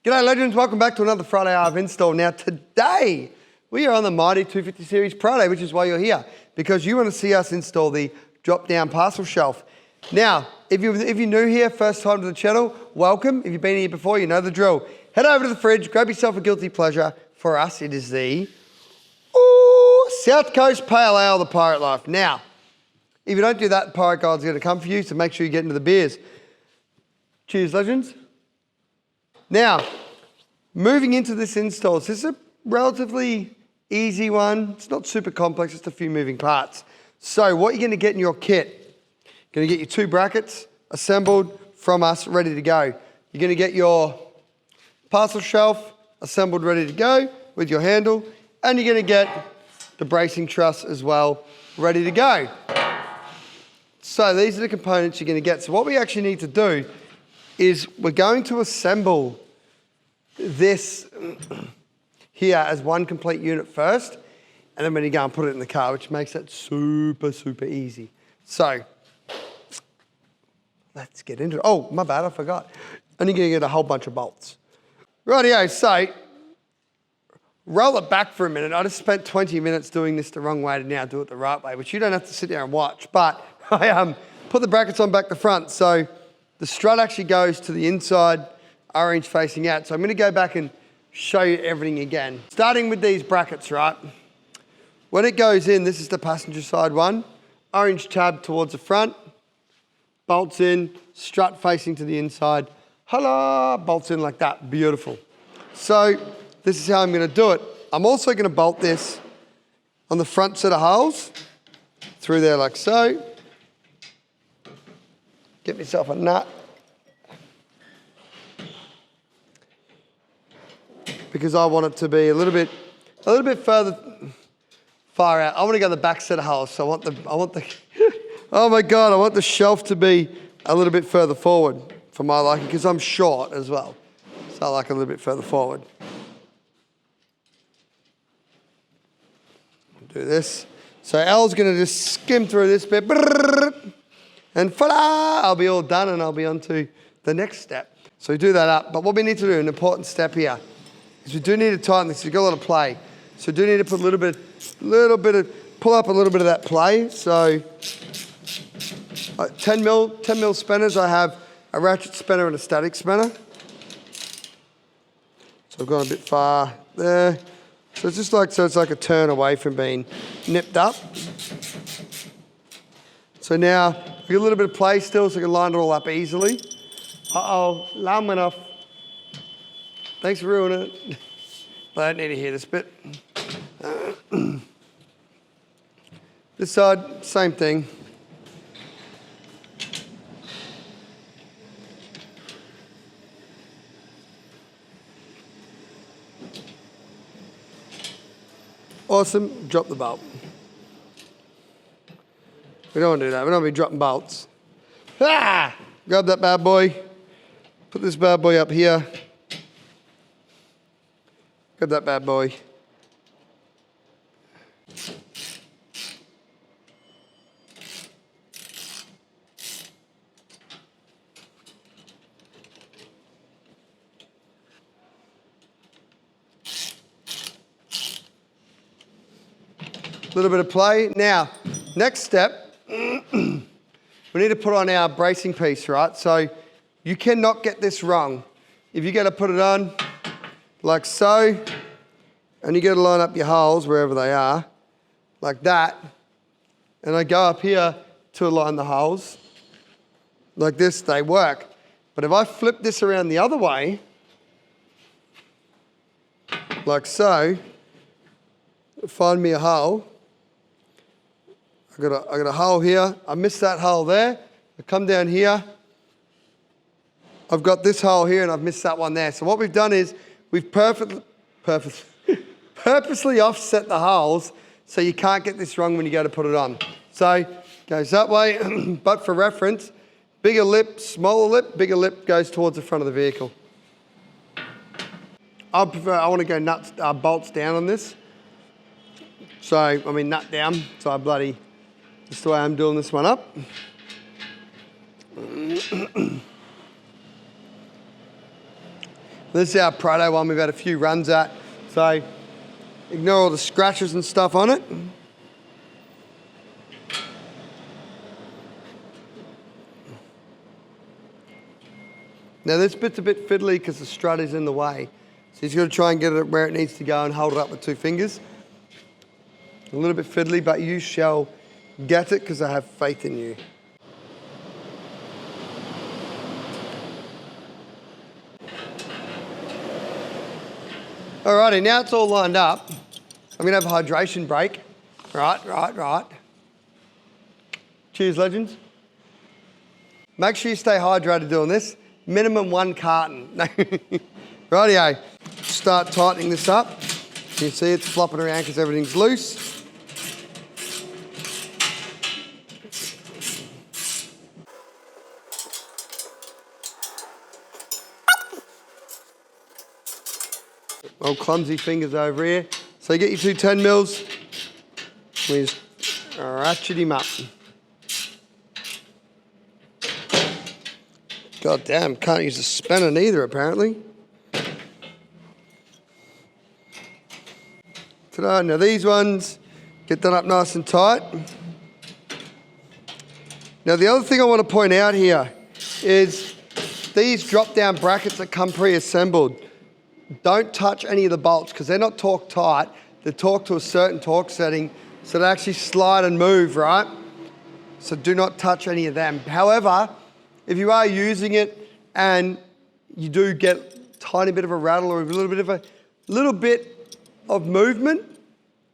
G'day legends, welcome back to another Friday Hour of Install. Now today, we are on the Mighty 250 Series PRADO, which is why you're here, because you want to see us install the drop-down parcel shelf. Now, if you're new here, first time to the channel, welcome. If you've been here before, you know the drill. Head over to the fridge, grab yourself a guilty pleasure. For us, it is the South Coast Pale Ale, the Pirate Life. Now, if you don't do that, the Pirate God's going to come for you, so make sure you get into the beers. Cheers, legends. Now, moving into this install, this is a relatively easy one. It's not super complex, just a few moving parts. So what you're going to get in your kit, you're going to get your 2 brackets assembled from us, ready to go. You're going to get your parcel shelf assembled, ready to go with your handle, and you're going to get the bracing truss as well, ready to go. So these are the components you're going to get. So what we actually need to do is we're going to assemble this here as one complete unit first, and then we're going to go and put it in the car, which makes it super, super easy. So let's get into it. Oh, my bad, I forgot. And you're going to get a whole bunch of bolts. Rightio, so roll it back for a minute. I just spent 20 minutes doing this the wrong way to now do it the right way, which you don't have to sit there and watch, but I put the brackets on back to front. So the strut actually goes to the inside, orange facing out. So I'm going to go back and show you everything again. Starting with these brackets, right? When it goes in, this is the passenger side one. Orange tab towards the front, bolts in, strut facing to the inside. Holla, bolts in like that, beautiful. So this is how I'm going to do it. I'm also going to bolt this on the front set of holes through there like so. Get myself a nut. Because I want it to be a little bit far out. I want to go the back set of holes. So I want the oh my God, I want the shelf to be a little bit further forward for my liking, because I'm short as well. So I like a little bit further forward. Do this. So Al's going to just skim through this bit. And voila, I'll be all done and I'll be on to the next step. So we do that up. But what we need to do, an important step here, is we do need to tighten this. You've got a lot of play. So we do need to put a little bit of, pull up a little bit of that play. So 10 mil spanners, I have a ratchet spanner and a static spanner. So I've gone a bit far there. So it's just like, so it's like a turn away from being nipped up. So now, we got a little bit of play still, so I can line it all up easily. Uh-oh, alarm went off. Thanks for ruining it. I don't need to hear this bit. This side, same thing. Awesome, drop the bolt. We don't want to do that, we don't want to be dropping bolts. Ah! Grab that bad boy, put this bad boy up here. Grab that bad boy. A little bit of play. Now, next step, we need to put on our bracing piece, right? So you cannot get this wrong. If you're going to put it on like so, and you got to line up your holes wherever they are, like that, and I go up here to align the holes, like this, they work. But if I flip this around the other way, like so, find me a hole, I got a hole here, I missed that hole there, I come down here, I've got this hole here and I've missed that one there. So what we've done is we've purposely offset the holes so you can't get this wrong when you go to put it on. So it goes that way, but for reference, bigger lip, smaller lip, bigger lip goes towards the front of the vehicle. I want to go bolts down on this. So, I mean nut down, so that's the way I'm doing this one up. This is our PRADO one we've had a few runs at. So ignore all the scratches and stuff on it. Now this bit's a bit fiddly because the strut is in the way. So you've got to try and get it where it needs to go and hold it up with 2 fingers. A little bit fiddly, but you shall get it because I have faith in you. Alrighty, now it's all lined up. I'm gonna have a hydration break. Right. Cheers, legends. Make sure you stay hydrated doing this. Minimum 1 carton. Rightio. Start tightening this up. You can see it's flopping around because everything's loose. Old clumsy fingers over here. So you get your 2 10 mils. We just ratchet him up. God damn, can't use the spanner neither apparently. Ta-da. Now these ones get done up nice and tight. Now the other thing I want to point out here is these drop-down brackets that come pre-assembled. Don't touch any of the bolts because they're not torque tight. They're torqued to a certain torque setting so they actually slide and move, right? So do not touch any of them. However, if you are using it and you do get a tiny bit of a rattle or a little bit of movement,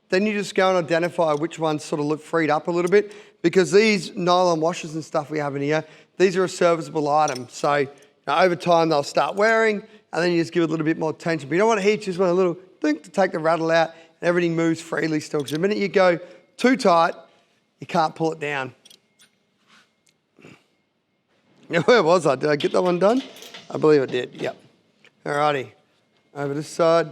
then you just go and identify which ones sort of look freed up a little bit because these nylon washers and stuff we have in here, these are a serviceable item. So over time they'll start wearing and then you just give it a little bit more tension. But you don't want to heat, you just want a little dink to take the rattle out and everything moves freely still. Because the minute you go too tight, you can't pull it down. Now, where was I? Did I get that one done? I believe I did, yep. Alrighty, over this side.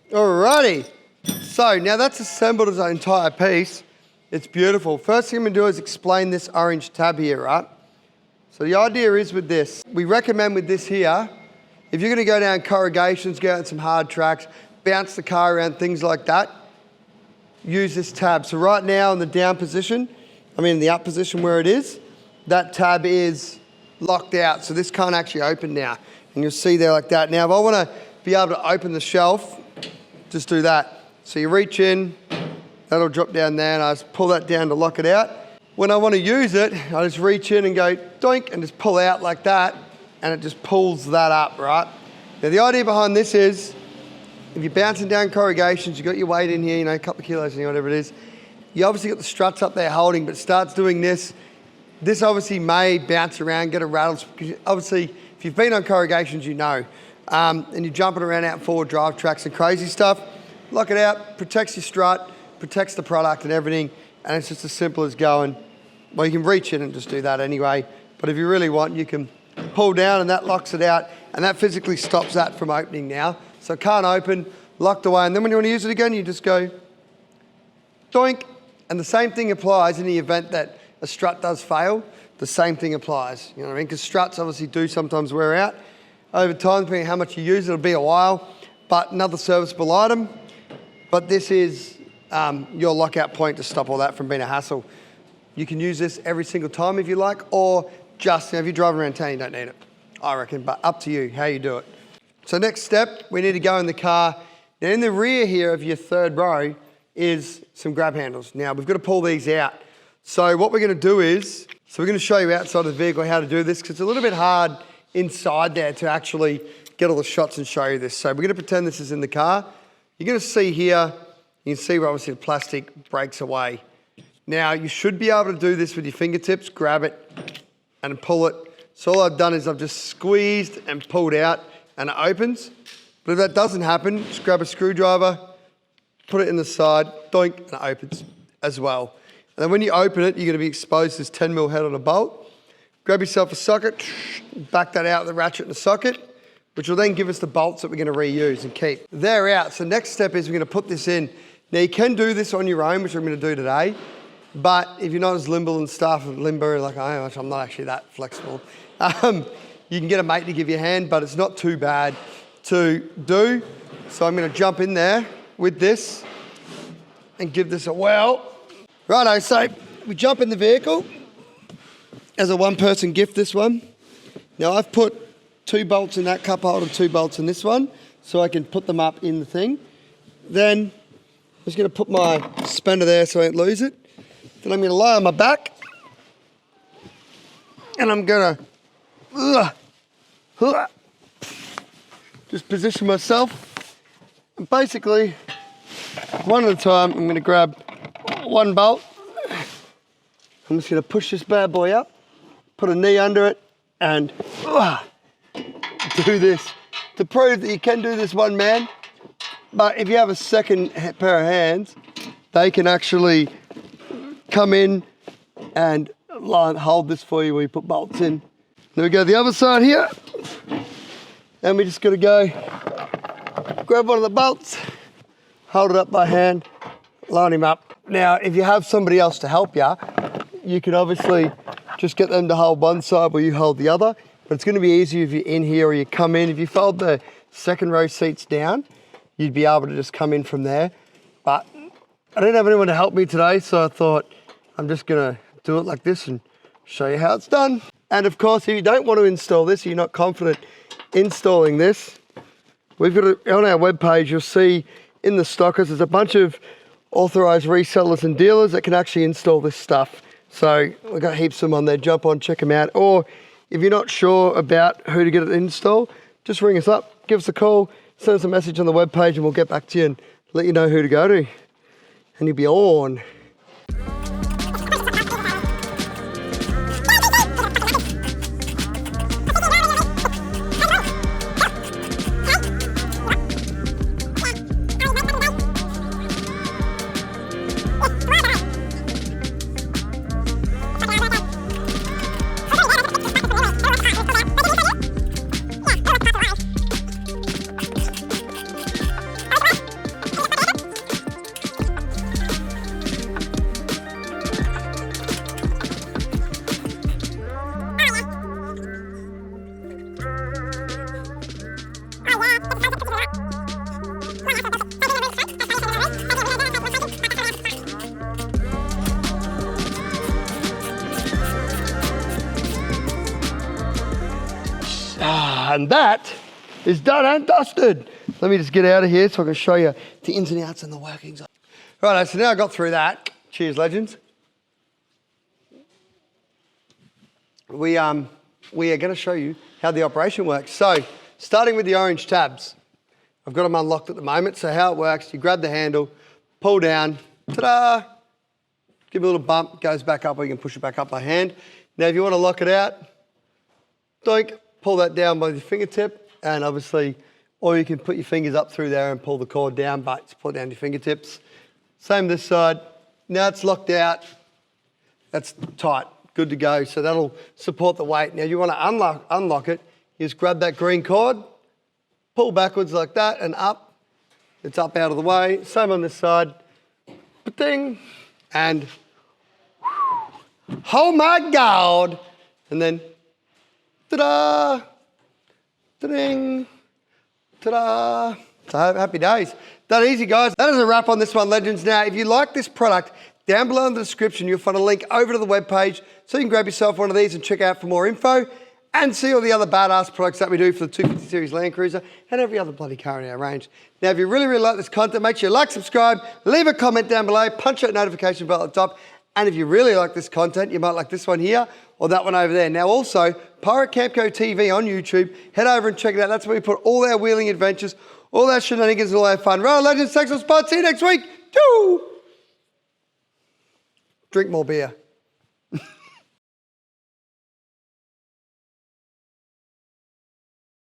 Alrighty, so now that's assembled as an entire piece. It's beautiful. First thing I'm gonna do is explain this orange tab here, right? So the idea is with this, we recommend with this here, if you're gonna go down corrugations, go out some hard tracks, bounce the car around, things like that, use this tab. So right now in the down position, in the up position where it is, that tab is locked out. So this can't actually open now. And you'll see there like that. Now if I wanna be able to open the shelf, just do that. So you reach in, that'll drop down there and I just pull that down to lock it out. When I want to use it, I just reach in and go doink and just pull out like that and it just pulls that up, right? Now the idea behind this is, if you're bouncing down corrugations, you've got your weight in here, a couple of kilos in here, whatever it is, you obviously got the struts up there holding, but it starts doing this. This obviously may bounce around, get a rattle. Obviously, if you've been on corrugations, you know. And you're jumping around out forward drive tracks and crazy stuff. Lock it out, protects your strut, protects the product and everything, and it's just as simple as going, well, you can reach in and just do that anyway, but if you really want, you can pull down and that locks it out, and that physically stops that from opening now. So it can't open, locked away, and then when you want to use it again, you just go doink, and the same thing applies in the event that a strut does fail, the same thing applies, you know what I mean? Because struts obviously do sometimes wear out. Over time, depending on how much you use, it'll be a while, but another serviceable item. But this is your lockout point to stop all that from being a hassle. You can use this every single time if you like, or just, if you're driving around town, you don't need it, I reckon, but up to you, how you do it. So next step, we need to go in the car. Now in the rear here of your third row is some grab handles. Now we've got to pull these out. So what we're going to do is, we're going to show you outside of the vehicle how to do this, because it's a little bit hard inside there to actually get all the shots and show you this. So we're going to pretend this is in the car. You're going to see here, you can see where obviously the plastic breaks away. Now you should be able to do this with your fingertips, grab it and pull it. So all I've done is I've just squeezed and pulled out and it opens. But if that doesn't happen, just grab a screwdriver, put it in the side, doink, and it opens as well. And then when you open it, you're going to be exposed to this 10mm head on a bolt. Grab yourself a socket, back that out with the ratchet in the socket, which will then give us the bolts that we're going to reuse and keep. They're out. So next step is we're going to put this in. Now you can do this on your own, which I'm going to do today. But if you're not as limber and limber like I am, I'm not actually that flexible. You can get a mate to give you a hand, but it's not too bad to do. So I'm going to jump in there with this and give this a whirl. Righto, so we jump in the vehicle as a one-person gift, this one. Now I've put 2 bolts in that cup holder and 2 bolts in this one, so I can put them up in the thing. Then I'm just going to put my spender there so I don't lose it. Then I'm going to lie on my back, and I'm going to just position myself. And basically, one at a time, I'm going to grab 1 bolt. I'm just going to push this bad boy up, put a knee under it, and do this to prove that you can do this one man. But if you have a second pair of hands, they can actually come in and hold this for you where you put bolts in. Then we go to the other side here, and we just got to go grab one of the bolts, hold it up by hand, line him up. Now, if you have somebody else to help you, you can obviously just get them to hold one side while you hold the other. But it's going to be easier if you're in here or you come in. If you fold the second row seats down, you'd be able to just come in from there. But I didn't have anyone to help me today, so I thought I'm just going to do it like this and show you how it's done. And of course, if you don't want to install this, you're not confident installing this, we've got it on our webpage. You'll see in the stockers, there's a bunch of authorised resellers and dealers that can actually install this stuff. So we've got heaps of them on there. Jump on, check them out. Or if you're not sure about who to get it installed, just ring us up, give us a call, send us a message on the webpage, and we'll get back to you and let you know who to go to. And you'll be on. And that is done and dusted. Let me just get out of here so I can show you the ins and outs and the workings. Right, so now I got through that. Cheers, legends. We are going to show you how the operation works. So, starting with the orange tabs. I've got them unlocked at the moment. So how it works, you grab the handle, pull down, ta-da! Give it a little bump, goes back up, or you can push it back up by hand. Now, if you want to lock it out, doink, pull that down by your fingertip, and obviously, or you can put your fingers up through there and pull the cord down, but just pull it down your fingertips. Same this side. Now it's locked out. That's tight, good to go. So that'll support the weight. Now you want to unlock it. You just grab that green cord, pull backwards like that and up. It's up out of the way. Same on this side. Ba-ding. And oh my God. And then ta-da, ta-ding, ta-da. So happy days. That easy, guys. That is a wrap on this one, legends. Now, if you like this product, down below in the description, you'll find a link over to the webpage so you can grab yourself one of these and check out for more info and see all the other badass products that we do for the 250 Series Land Cruiser and every other bloody car in our range. Now, if you really, really like this content, make sure you like, subscribe, leave a comment down below, punch that notification bell at the top. And if you really like this content, you might like this one here or that one over there. Now also, Pirate Camco TV on YouTube. Head over and check it out. That's where we put all our wheeling adventures, all our shenanigans and all our fun. Right, legends, thanks for spot. See you next week. Choo! Drink more beer.